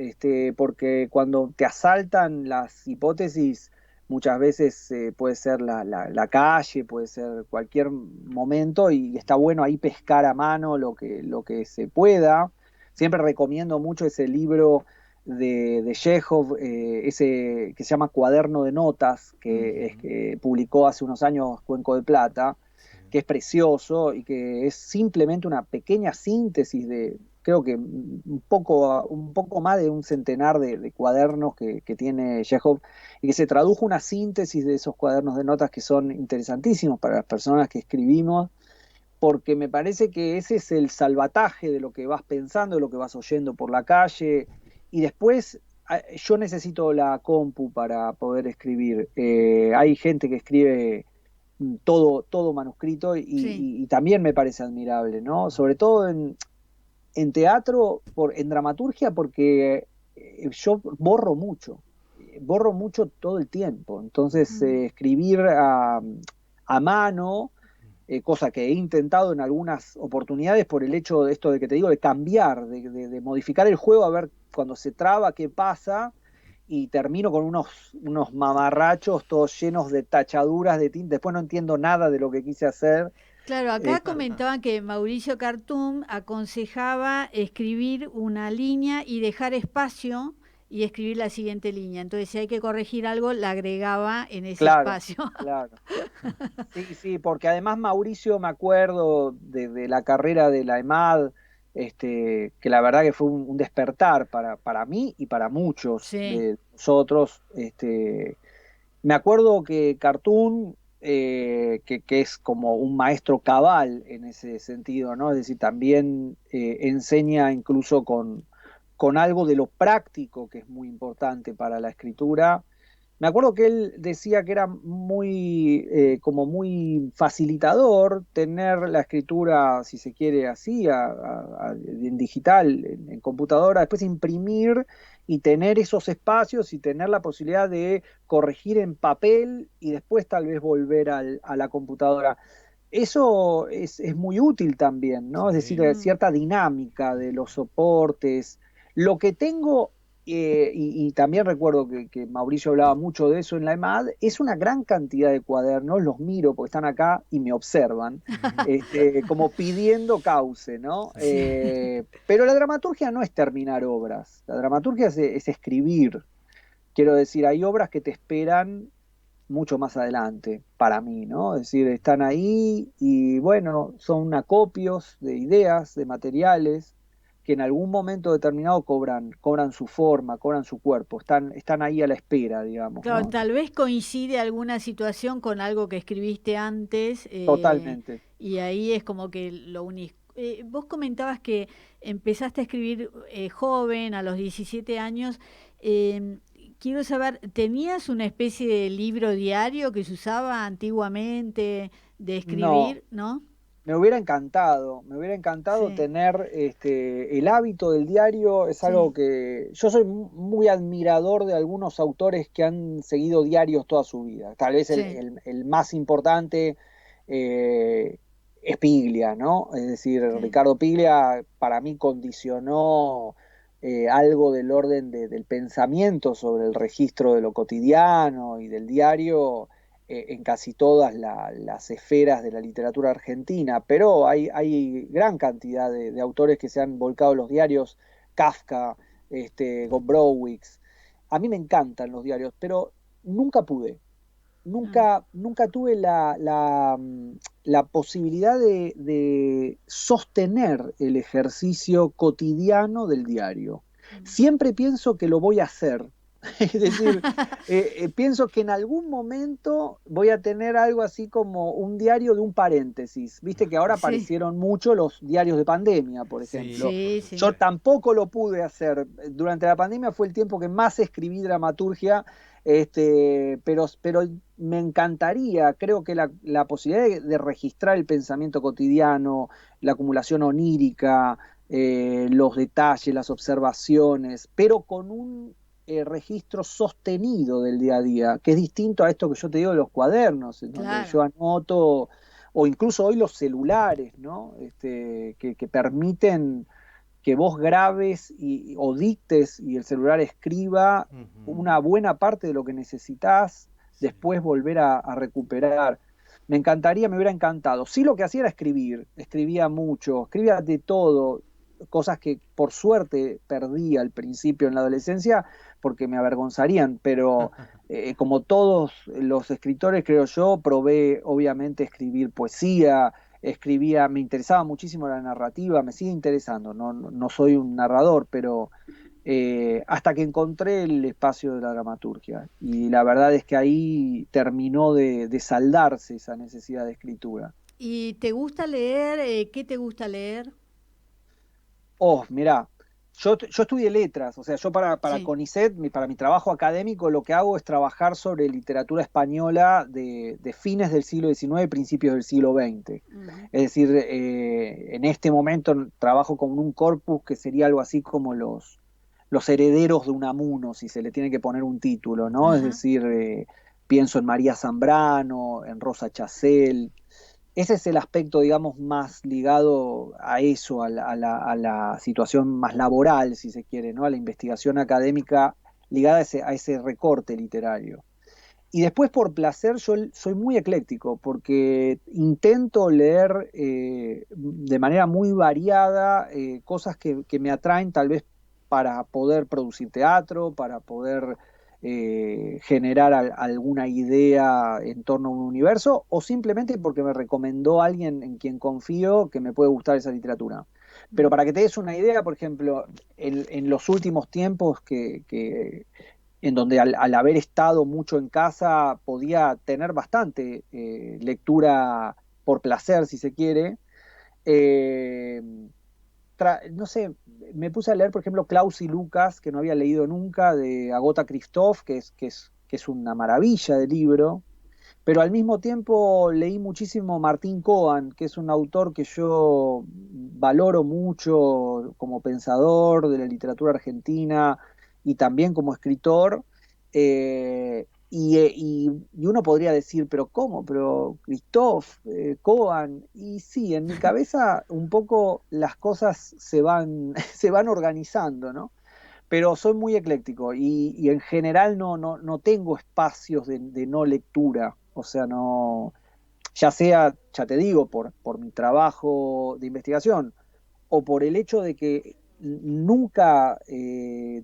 porque cuando te asaltan las hipótesis, muchas veces puede ser la calle, puede ser cualquier momento, y está bueno ahí pescar a mano lo que se pueda. Siempre recomiendo mucho ese libro de Chekhov, ese que se llama Cuaderno de Notas, que publicó hace unos años Cuenco de Plata, que es precioso y que es simplemente una pequeña síntesis creo que un poco más de un centenar de cuadernos que tiene Chekhov, y que se tradujo una síntesis de esos cuadernos de notas que son interesantísimos para las personas que escribimos. porque me parece que ese es el salvataje de lo que vas pensando, de lo que vas oyendo por la calle, y después yo necesito la compu para poder escribir. Hay gente que escribe todo manuscrito Sí. y también me parece admirable, ¿no? Sobre todo en teatro, en dramaturgia, porque yo borro mucho todo el tiempo. Entonces, Mm. escribir a mano, cosa que he intentado en algunas oportunidades por el hecho de esto de que te digo, de cambiar, de modificar el juego, a ver cuando se traba qué pasa, y termino con unos mamarrachos todos llenos de tachaduras de tinta, después no entiendo nada de lo que quise hacer. Claro, Eh, acá comentaban que Mauricio Cartum aconsejaba escribir una línea y dejar espacio y escribir la siguiente línea. Entonces, si hay que corregir algo, la agregaba en ese claro, espacio. claro. Sí, sí, porque además Mauricio, me acuerdo de la carrera de la EMAD, que la verdad que fue un despertar para mí y para muchos Sí. de nosotros. Me acuerdo que Cartoon, que es como un maestro cabal en ese sentido, ¿no? Es decir, también enseña incluso con algo de lo práctico que es muy importante para la escritura. Me acuerdo que él decía que era muy, como muy facilitador tener la escritura, si se quiere, así, en digital, en computadora, después imprimir y tener esos espacios y tener la posibilidad de corregir en papel y después tal vez volver a la computadora. Eso es muy útil también, ¿no? Es decir, Sí. Mm. cierta dinámica de los soportes. Lo que tengo, y también recuerdo que Mauricio hablaba mucho de eso en la EMAD, es una gran cantidad de cuadernos, los miro porque están acá y me observan, como pidiendo cauce, ¿no? Sí. Pero la dramaturgia no es terminar obras, la dramaturgia es escribir. Quiero decir, hay obras que te esperan mucho más adelante, para mí, ¿no? Es decir, están ahí y bueno, son acopios de ideas, de materiales, que en algún momento determinado cobran su forma, cobran su cuerpo, están ahí a la espera, digamos, Claro, ¿no? tal vez coincide alguna situación con algo que escribiste antes, Totalmente. y ahí es como que lo unís. Vos comentabas que empezaste a escribir joven, a los 17 años. em, Quiero saber, ¿tenías una especie de libro diario que se usaba antiguamente de No, escribir, no? me hubiera encantado Sí, tener el hábito del diario, es algo sí, que yo soy muy admirador de algunos autores que han seguido diarios toda su vida. Tal vez sí. el más importante eh, es Piglia, ¿no? Es decir, Sí. Ricardo Piglia para mí condicionó algo del orden del pensamiento sobre el registro de lo cotidiano y del diario en casi todas las esferas de la literatura argentina, pero hay gran cantidad de autores que se han volcado en los diarios, Kafka, Gombrowicz. A mí me encantan los diarios, pero nunca pude, Ah, nunca tuve la posibilidad de sostener el ejercicio cotidiano del diario. mm. Siempre pienso que lo voy a hacer. Es decir, pienso que en algún momento voy a tener algo así como un diario de un paréntesis. Viste que ahora Sí, aparecieron mucho los diarios de pandemia, por ejemplo. Sí, sí, por sí. Yo supuesto. tampoco lo pude hacer. Durante la pandemia fue el tiempo que más escribí dramaturgia, pero me encantaría, creo que la posibilidad de registrar el pensamiento cotidiano, la acumulación onírica, los detalles, las observaciones, pero con un registro sostenido del día a día, que es distinto a esto que yo te digo de los cuadernos, en donde Claro. yo anoto, o incluso hoy los celulares, ¿no? Que permiten que vos grabes o dictes y el celular escriba Ujú. una buena parte de lo que necesitas, Sí. después volver a recuperar. Me encantaría, me hubiera encantado. Sí, lo que hacía era escribir, escribía mucho, escribía de todo, cosas que por suerte perdí al principio en la adolescencia porque me avergonzarían, pero como todos los escritores, creo yo, probé obviamente escribir poesía, escribía, me interesaba muchísimo la narrativa, me sigue interesando, no soy un narrador, pero hasta que encontré el espacio de la dramaturgia. Y la verdad es que ahí terminó de saldarse esa necesidad de escritura. ¿Y te gusta leer? ¿Qué te gusta leer? Oh, mirá, yo estudié letras, o sea, yo para Sí. CONICET, para mi trabajo académico, lo que hago es trabajar sobre literatura española de fines del siglo XIX, principios del siglo XX. Ujú. Es decir, en este momento trabajo con un corpus que sería algo así como los herederos de Unamuno, si se le tiene que poner un título, ¿no? Es Ajá. decir, pienso en María Zambrano, en Rosa Chacel. Ese es el aspecto, digamos, más ligado a eso, a la situación más laboral, si se quiere, ¿no? A la investigación académica ligada a ese recorte literario. Y después, por placer, yo soy muy ecléctico, porque intento leer de manera muy variada cosas que me atraen, tal vez para poder producir teatro, para poder generar alguna idea en torno a un universo, o simplemente porque me recomendó alguien en quien confío que me puede gustar esa literatura. Pero para que te des una idea, por ejemplo, en los últimos tiempos en donde al haber estado mucho en casa podía tener bastante lectura por placer, si se quiere. Eh, no sé, me puse a leer, por ejemplo, Klaus y Lucas, que no había leído nunca, de Agota Christoph, que es una maravilla de libro, pero al mismo tiempo leí muchísimo Martín Cohen, que es un autor que yo valoro mucho como pensador de la literatura argentina y también como escritor. Y uno podría decir, pero ¿cómo? Pero Christoph, Cohen, y sí, en mi cabeza un poco las cosas se van organizando, ¿no? Pero soy muy ecléctico y en general no tengo espacios de no lectura, o sea, no, ya sea, ya te digo, por mi trabajo de investigación o por el hecho de que nunca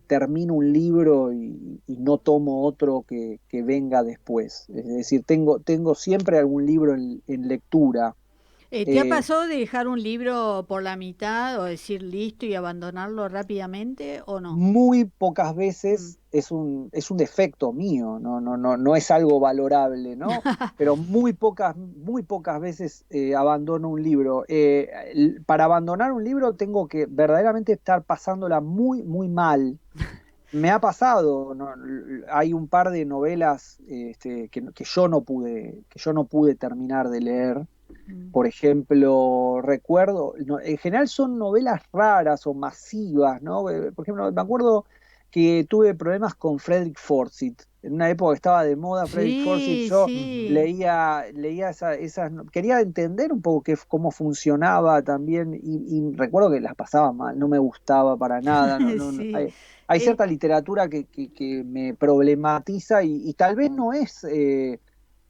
termino un libro y no tomo otro que venga después. Es decir, tengo siempre algún libro en lectura. ¿Te ha Eh, pasado de dejar un libro por la mitad o decir listo y abandonarlo rápidamente o no? Muy pocas Mm. veces es un defecto mío, no es algo valorable, ¿no? Pero muy pocas veces abandono un libro. Para abandonar un libro tengo que verdaderamente estar pasándola muy, muy mal. Me ha pasado, ¿no? Hay un par de novelas que yo no pude terminar de leer. Mm. Por ejemplo, recuerdo, no, en general son novelas raras o masivas, ¿no? Por ejemplo, me acuerdo que tuve problemas con Frederick Forsyth. En una época que estaba de moda Frederick Forsyth, Sí, yo sí. leía quería entender un poco cómo funcionaba también, y recuerdo que las pasaba mal, no me gustaba para nada. Sí. Hay Eh, cierta literatura que me problematiza y tal vez no es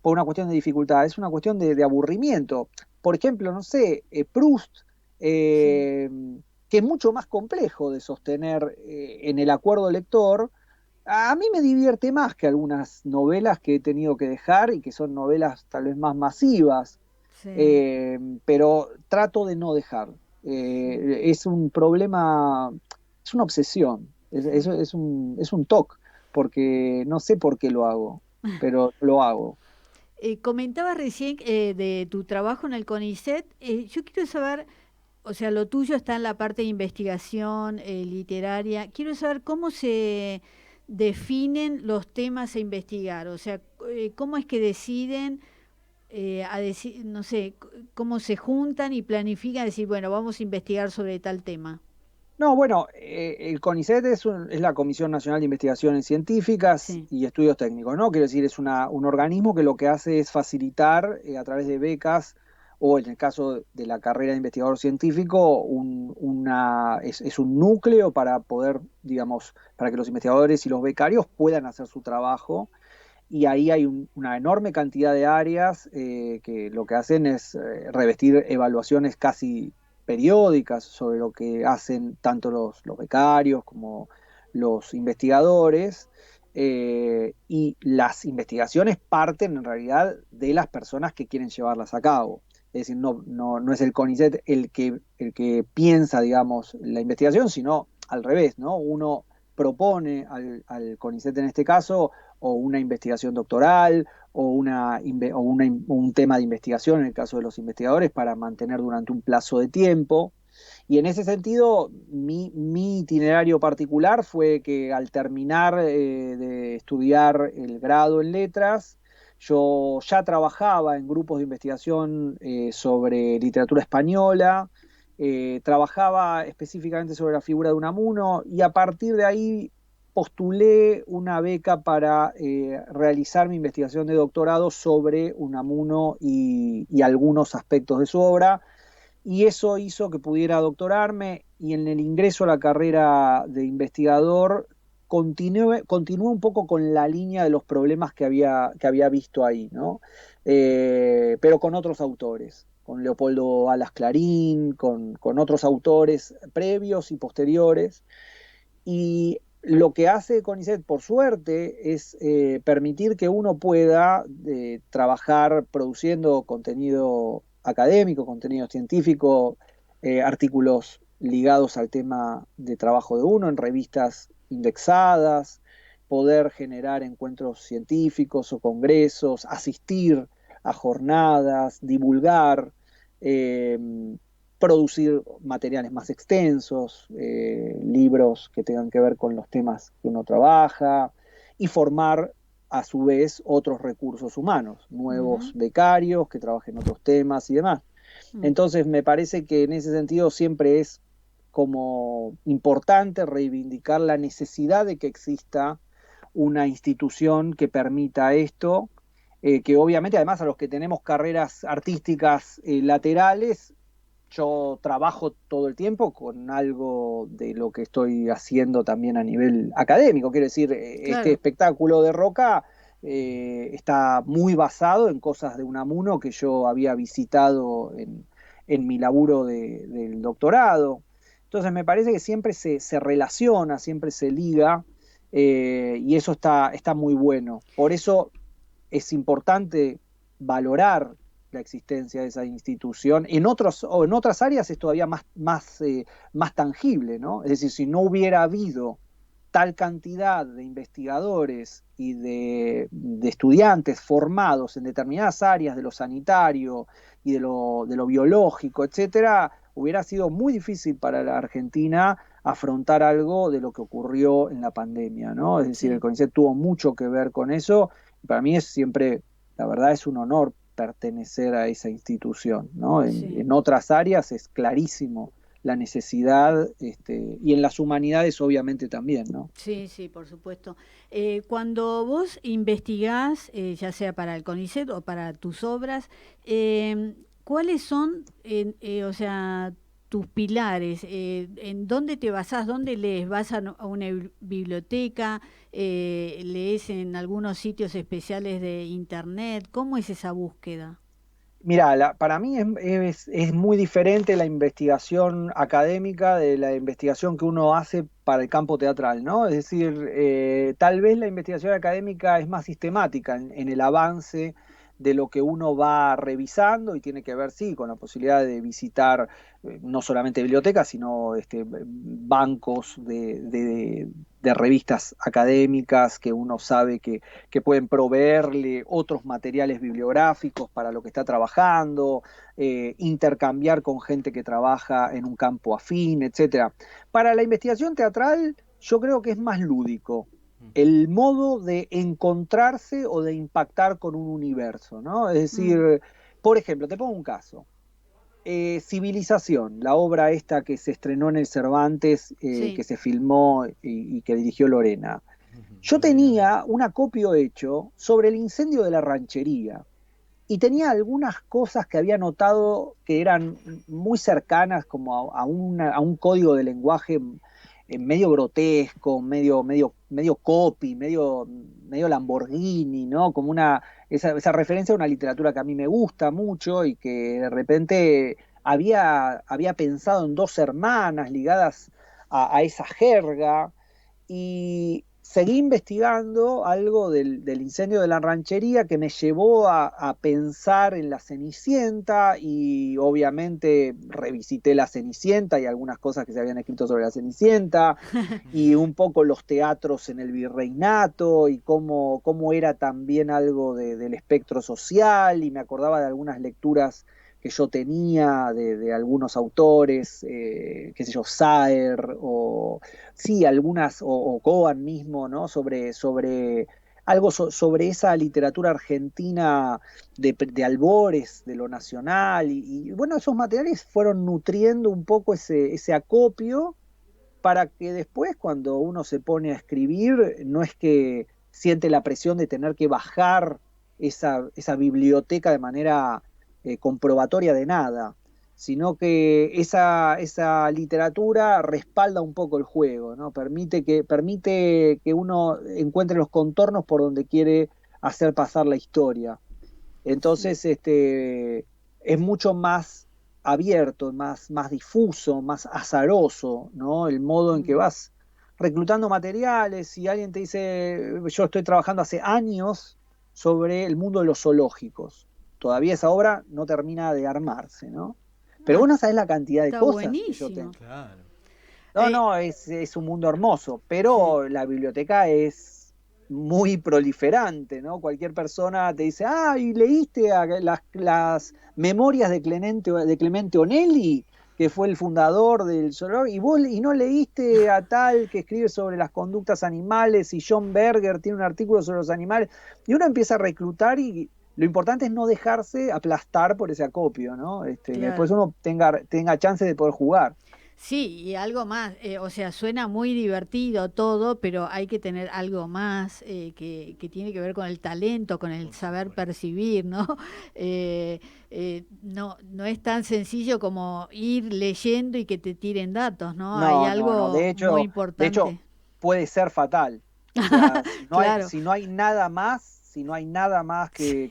por una cuestión de dificultad, es una cuestión de aburrimiento. Por ejemplo, no sé, Proust, sí. eh, que es mucho más complejo de sostener en el acuerdo lector, a mí me divierte más que algunas novelas que he tenido que dejar y que son novelas tal vez más masivas, Sí. pero trato de no dejar. Sí. Es un problema, es una obsesión, Sí. es un TOC, porque no sé por qué lo hago, pero lo hago. Comentabas recién de tu trabajo en el CONICET. Yo quiero saber, o sea, lo tuyo está en la parte de investigación literaria. Quiero saber cómo se definen los temas a investigar. O sea, cómo es que deciden, no sé, cómo se juntan y planifican, decir, bueno, vamos a investigar sobre tal tema. No, bueno, el CONICET es la Comisión Nacional de Investigaciones Científicas Sí. y Estudios Técnicos, ¿no? Quiero decir, es un organismo que lo que hace es facilitar a través de becas o en el caso de la carrera de investigador científico, es un núcleo para poder, digamos, para que los investigadores y los becarios puedan hacer su trabajo. Y ahí hay una enorme cantidad de áreas que lo que hacen es revestir evaluaciones casi periódicas sobre lo que hacen tanto los becarios como los investigadores. Y las investigaciones parten en realidad de las personas que quieren llevarlas a cabo. Es decir, no es el CONICET el que piensa, digamos, la investigación, sino al revés, ¿no? Uno propone al CONICET en este caso o una investigación doctoral un tema de investigación en el caso de los investigadores para mantener durante un plazo de tiempo. Y en ese sentido, mi itinerario particular fue que al terminar de estudiar el grado en letras, yo ya trabajaba en grupos de investigación sobre literatura española, trabajaba específicamente sobre la figura de Unamuno y a partir de ahí postulé una beca para realizar mi investigación de doctorado sobre Unamuno y algunos aspectos de su obra, y eso hizo que pudiera doctorarme y en el ingreso a la carrera de investigador continué un poco con la línea de los problemas que había visto ahí, ¿no? Pero con otros autores, con Leopoldo Alas Clarín, con otros autores previos y posteriores. Y lo que hace CONICET, por suerte, es permitir que uno pueda trabajar produciendo contenido académico, contenido científico, artículos ligados al tema de trabajo de uno en revistas indexadas, poder generar encuentros científicos o congresos, asistir a jornadas, divulgar, eh, producir materiales más extensos, libros que tengan que ver con los temas que uno trabaja y formar a su vez otros recursos humanos, nuevos becarios que trabajen otros temas y demás. Entonces me parece que en ese sentido siempre es como importante reivindicar la necesidad de que exista una institución que permita esto, que obviamente además a los que tenemos carreras artísticas laterales, yo trabajo todo el tiempo con algo de lo que estoy haciendo también a nivel académico. Quiero decir, Claro. este espectáculo de Roca está muy basado en cosas de Unamuno que yo había visitado en mi laburo del doctorado. Entonces me parece que siempre se relaciona, siempre se liga, y eso está muy bueno. Por eso es importante valorar la existencia de esa institución. En otras áreas es todavía más tangible, ¿no? Es decir, si no hubiera habido tal cantidad de investigadores y de estudiantes formados en determinadas áreas de lo sanitario y de lo biológico, etcétera, hubiera sido muy difícil para la Argentina afrontar algo de lo que ocurrió en la pandemia, ¿no? Es decir, el CONICET tuvo mucho que ver con eso. Para mí es siempre, la verdad, es un honor pertenecer a esa institución, ¿no? En otras áreas es clarísimo la necesidad, y en las humanidades obviamente también, ¿no? Sí, sí, por supuesto. Cuando vos investigás, ya sea para el CONICET o para tus obras, ¿cuáles son, o sea, tus pilares? ¿En dónde te basás? ¿Dónde lees? ¿Vas a una biblioteca? ¿Lees en algunos sitios especiales de internet? ¿Cómo es esa búsqueda? Mirá, para mí es muy diferente la investigación académica de la investigación que uno hace para el campo teatral, ¿no? Es decir, tal vez la investigación académica es más sistemática en el avance de lo que uno va revisando y tiene que ver, sí, con la posibilidad de visitar no solamente bibliotecas, sino bancos de revistas académicas que uno sabe que pueden proveerle otros materiales bibliográficos para lo que está trabajando, intercambiar con gente que trabaja en un campo afín, etcétera. Para la investigación teatral, yo creo que es más lúdico el modo de encontrarse o de impactar con un universo, ¿no? Es decir, por ejemplo, te pongo un caso. Civilización, la obra esta que se estrenó en el Cervantes, que se filmó y que dirigió Lorena. Yo tenía un acopio hecho sobre el incendio de la ranchería y tenía algunas cosas que había notado que eran muy cercanas como a un código de lenguaje medio grotesco, medio copy, medio Lamborghini, ¿no? Como esa referencia a una literatura que a mí me gusta mucho y que de repente había pensado en dos hermanas ligadas a esa jerga. Y seguí investigando algo del incendio de la ranchería que me llevó a pensar en la Cenicienta, y obviamente revisité la Cenicienta y algunas cosas que se habían escrito sobre la Cenicienta, y un poco los teatros en el virreinato y cómo era también algo del espectro social, y me acordaba de algunas lecturas que yo tenía de algunos autores, qué sé yo, Saer, o sí, algunas, o Coan mismo, ¿no? Sobre algo sobre esa literatura argentina de albores, de lo nacional, y bueno, esos materiales fueron nutriendo un poco ese acopio, para que después, cuando uno se pone a escribir, no es que siente la presión de tener que bajar esa biblioteca de manera comprobatoria de nada, sino que esa literatura respalda un poco el juego, ¿no? Permite que uno encuentre los contornos por donde quiere hacer pasar la historia. Sí. Entonces, es mucho más abierto, más difuso, más azaroso, ¿no? El modo en que Mm. vas reclutando materiales, y alguien te dice, yo estoy trabajando hace años sobre el mundo de los zoológicos. Todavía esa obra no termina de armarse, ¿no? Pero Ah, vos no sabés la cantidad de está cosas que yo buenísimo. tengo. Claro. No, Eh, no, es un mundo hermoso, sí. pero la biblioteca es muy proliferante, ¿no? Cualquier persona te dice, ah, ¿y leíste las memorias de Clemente Onelli, que fue el fundador del zoológico? ¿Y no leíste a tal que escribe sobre las conductas animales, y John Berger tiene un artículo sobre los animales? Y uno empieza a reclutar, y lo importante es no dejarse aplastar por ese acopio, ¿no? Que después Claro. uno tenga chance de poder jugar. Sí, y algo más, o sea, suena muy divertido todo, pero hay que tener algo más que tiene que ver con el talento, con el Por saber supuesto. percibir, ¿no? No, no es tan sencillo como ir leyendo y que te tiren datos, ¿no? Hay No, no, no. algo muy De hecho, importante. puede ser fatal. O sea, si no hay, Claro, si no hay nada más, si no hay nada más que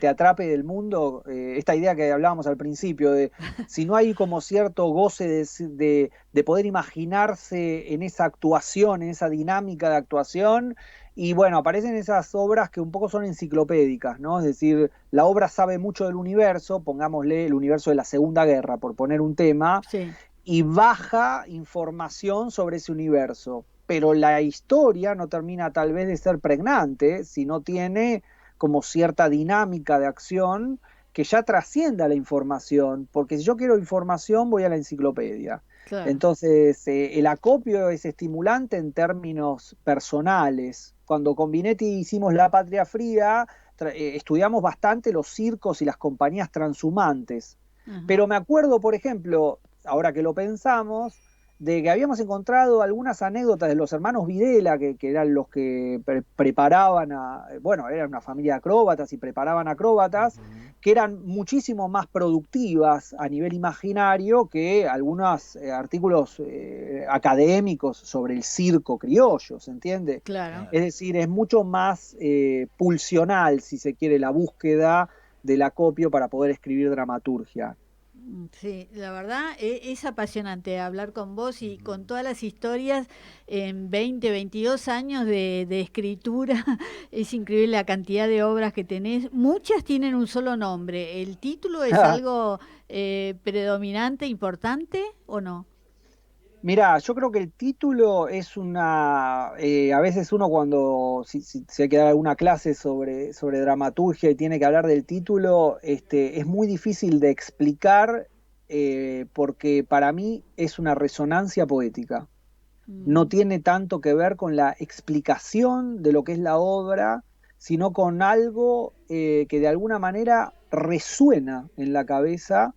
te atrape del mundo, esta idea que hablábamos al principio, de si no hay como cierto goce de poder imaginarse en esa actuación, en esa dinámica de actuación, y bueno, aparecen esas obras que un poco son enciclopédicas, ¿no? Es decir, la obra sabe mucho del universo, pongámosle el universo de la Segunda Guerra, por poner un tema, sí, y baja información sobre ese universo. Pero la historia no termina tal vez de ser pregnante si no tiene como cierta dinámica de acción que ya trascienda la información, porque si yo quiero información voy a la enciclopedia. claro. Entonces, el acopio es estimulante en términos personales. Cuando con Binetti hicimos La Patria Fría, estudiamos bastante los circos y las compañías transhumantes. Ajá. Pero me acuerdo, por ejemplo, ahora que lo pensamos, de que habíamos encontrado algunas anécdotas de los hermanos Videla, que eran los que preparaban bueno, eran una familia de acróbatas y preparaban acróbatas, Ujú. que eran muchísimo más productivas a nivel imaginario que algunos artículos académicos sobre el circo criollo, ¿se entiende? Claro. Claro. Es decir, es mucho más pulsional, si se quiere, la búsqueda del acopio para poder escribir dramaturgia. Sí, la verdad es apasionante hablar con vos y con Ujú. todas las historias en 20, 22 años de escritura. Es increíble la cantidad de obras que tenés. Muchas tienen un solo nombre. ¿El título es algo predominante, importante o no? Mirá, yo creo que el título es a veces uno cuando, si hay que dar alguna clase sobre dramaturgia y tiene que hablar del título, es muy difícil de explicar, porque para mí es una resonancia poética. No Mm, tiene tanto que ver con la explicación de lo que es la obra, sino con algo que de alguna manera resuena en la cabeza,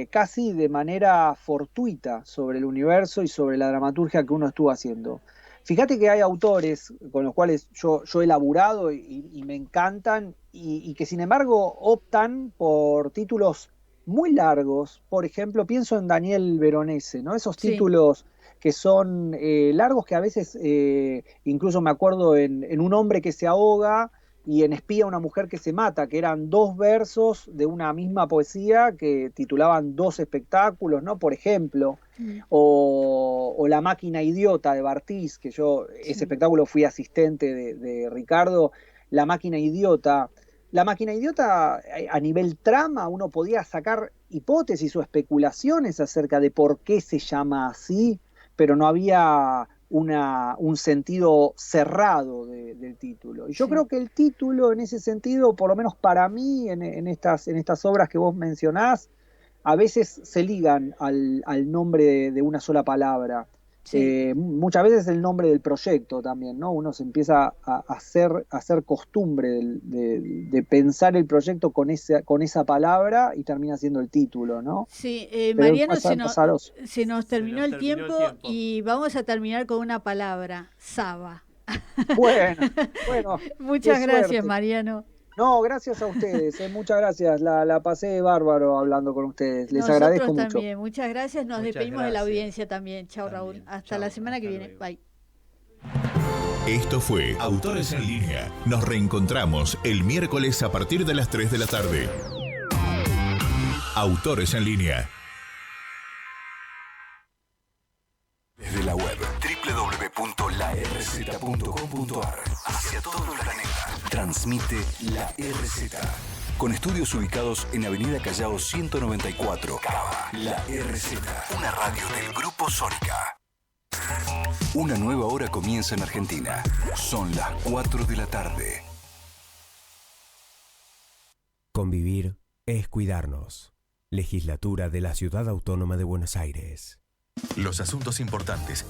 casi de manera fortuita, sobre el universo y sobre la dramaturgia que uno estuvo haciendo. Fíjate que hay autores con los cuales yo he laburado y me encantan, y que sin embargo optan por títulos muy largos. Por ejemplo, pienso en Daniel Veronese, ¿no? Esos sí, títulos que son largos, que a veces, incluso me acuerdo en Un hombre que se ahoga y en Espía una mujer que se mata, que eran dos versos de una misma poesía que titulaban dos espectáculos, ¿no? Por ejemplo. O La máquina idiota de Bartiz, que yo, ese espectáculo fui asistente de Ricardo. La máquina idiota. La máquina idiota, a nivel trama, uno podía sacar hipótesis o especulaciones acerca de por qué se llama así, pero no había un sentido cerrado del título. Y yo creo que el título, en ese sentido, por lo menos para mí, en estas obras que vos mencionás, a veces se ligan al nombre de una sola palabra. Muchas veces el nombre del proyecto también, ¿no? Uno se empieza a hacer costumbre de pensar el proyecto con esa palabra y termina siendo el título, ¿no? Sí, Pero Mariano, es se nos terminó el tiempo y vamos a terminar con una palabra, Saba. Bueno. Muchas gracias, Mariano. No, gracias a ustedes, muchas gracias. La pasé bárbaro hablando con ustedes. Les agradezco mucho. Nosotros también, muchas gracias. Nos despedimos de la audiencia también. Chao, Raúl. Hasta la semana que viene. Luego. Bye. Esto fue Autores en Línea. Nos reencontramos el miércoles a partir de las 3 de la tarde. Autores en Línea. Desde la web www.larz.com.ar hacia todo el planeta. Transmite La RZ. Con estudios ubicados en Avenida Callao 194, Cava. La RZ, una radio del Grupo Sónica. Una nueva hora comienza en Argentina. Son las 4 de la tarde. Convivir es cuidarnos. Legislatura de la Ciudad Autónoma de Buenos Aires. Los asuntos importantes